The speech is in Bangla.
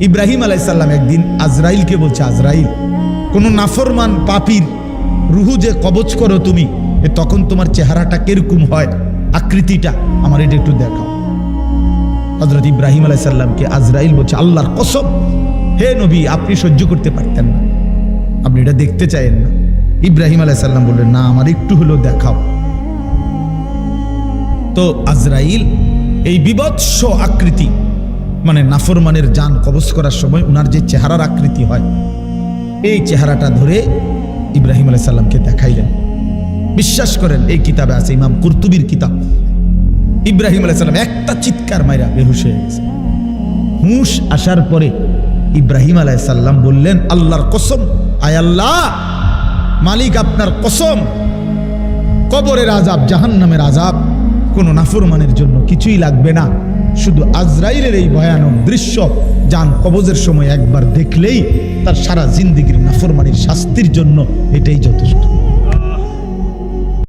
ইব্রাহিম আলাইহিস সালাম একদিন আজরাইলকে বলছে, আজরাইল, কোন নাফরমান পাপীর রুহু যে কবজ করো তুমি, তখন তোমার চেহারাটা কিরকম হয়, আকৃতিটা আমার এটা একটু দেখাও। হযরত ইব্রাহিম আলাইহিস সালামকে আজরাইল বলছে, আল্লাহর কসম হে নবী, আপনি সহ্য করতে পারতেন না, আপনি এটা দেখতে চাইেন না। ইব্রাহিম আলাইহিস সালাম বললেন, না, আমার একটু হলেও দেখাও। তো আজরাইল এই বিভৎস আকৃতি, মানে নাফরমানের জান কবজ করার সময় উনার যে চেহারার আকৃতি হয়, এই চেহারাটা ধরে ইব্রাহিম আলাইহিস সালামকে দেখাইলেন। বিশ্বাস করেন, এই কিতাবে আছে, ইমাম কুরতুবীর কিতাব, ইব্রাহিম আলাইহিস সালাম একটা চিৎকার মাইরা বেহুশ হয়ে গেছে। হুঁশ আসার পরে ইব্রাহিম আলাইহিস সালাম বললেন, আল্লাহর কসম, আয় আল্লাহ, মালিক আপনার কসম, কবরের আযাব, জাহান্নামের আযাব কোনো নাফরমানের জন্য কিছুই লাগবে না, শুধু আজরাইলের এই ভয়ানক দৃশ্য জান কবজের সময় একবার দেখলেই তার সারা জিন্দেগীর নাফরমানির শাস্তির জন্য এটাই যথেষ্ট।